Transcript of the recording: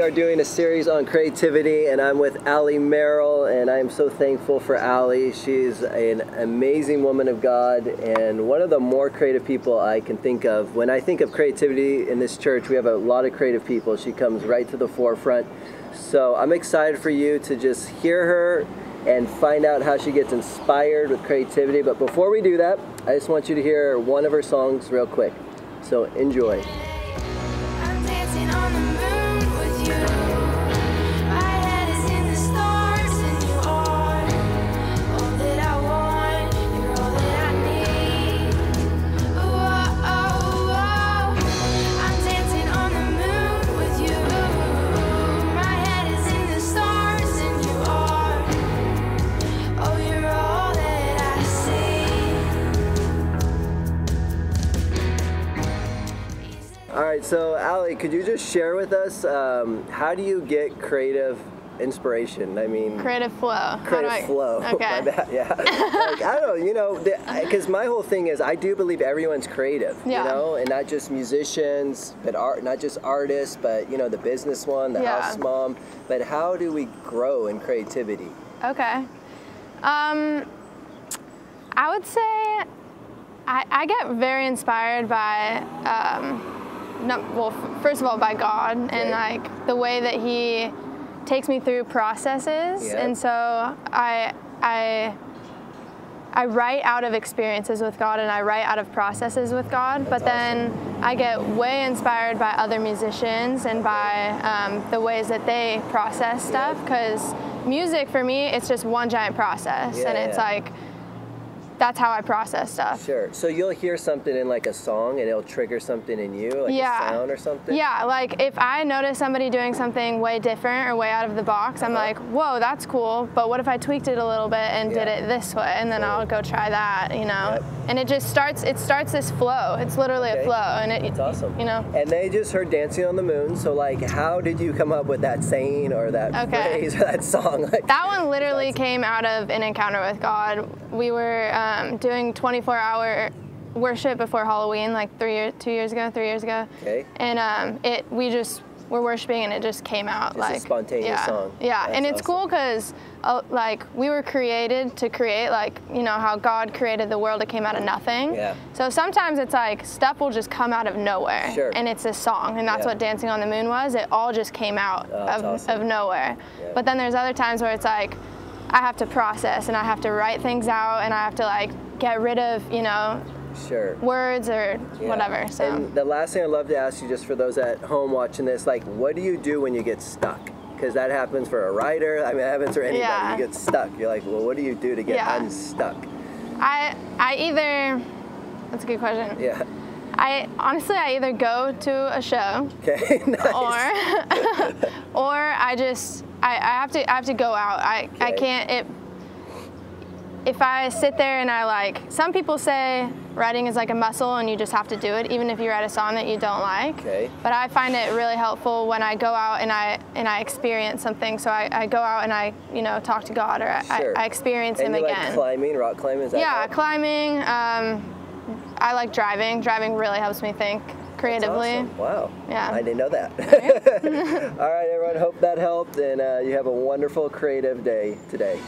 are doing a series on creativity, and I'm with Allie Merrill, and I am so thankful for Allie. She's an amazing woman of God and one of the more creative people I can think of. When I think of creativity in this church, we have a lot of creative people. She comes right to the forefront. So I'm excited for you to just hear her and find out how she gets inspired with creativity. But before we do that, I just want you to hear one of her songs real quick. So enjoy. All right, so Allie, could you just share with us how do you get creative inspiration? I mean, creative flow. Creative flow. Okay. My bad, yeah. Like, I don't know, you know, because my whole thing is I do believe everyone's creative, you know, and not just musicians, but not just artists, but you know, the business one, the house mom. But how do we grow in creativity? Okay. I would say I get very inspired by. Well, first of all, by God, and like the way that He takes me through processes, and so I write out of experiences with God, and I write out of processes with God. But then I get way inspired by other musicians and by the ways that they process stuff. Because music for me, it's just one giant process, and it's like. That's how I process stuff. Sure. So you'll hear something in like a song and it'll trigger something in you, like a sound or something? Yeah, like if I notice somebody doing something way different or way out of the box, I'm like, whoa, that's cool, but what if I tweaked it a little bit and did it this way, and then I'll go try that, you know? And it just starts this flow. It's literally a flow. And that's awesome. You know? And they just heard Dancing on the Moon, so like how did you come up with that saying or that phrase or that song? Like, that one literally came out of an encounter with God. We were doing 24-hour worship before Halloween, like 3 years ago. Okay. And we just were worshiping, and it just came out like a spontaneous song. Yeah, and it's cool because like we were created to create, like you know how God created the world. It came out of nothing. Yeah. So sometimes it's like stuff will just come out of nowhere, and it's a song, and that's what Dancing on the Moon was. It all just came out of nowhere. Yeah. But then there's other times where it's like. I have to process, and I have to write things out, and I have to like get rid of, you know, words or whatever. So. And the last thing I'd love to ask you, just for those at home watching this, like, what do you do when you get stuck? Because that happens for a writer. I mean, it happens for anybody. You get stuck. You're like, well, what do you do to get unstuck? I either. That's a good question. Yeah. I either go to a show. Okay. Nice. or I just. I have to go out. I can't. If I sit there and I like, some people say writing is like a muscle and you just have to do it, even if you write a song that you don't like. Okay. But I find it really helpful when I go out and I experience something. So I go out and I talk to God, or I experience Him again. Like climbing, rock climbing. Is that climbing. I like driving. Driving really helps me think. Creatively. Awesome. Wow. Yeah. I didn't know that. All right, everyone. Hope that helped, and you have a wonderful creative day today.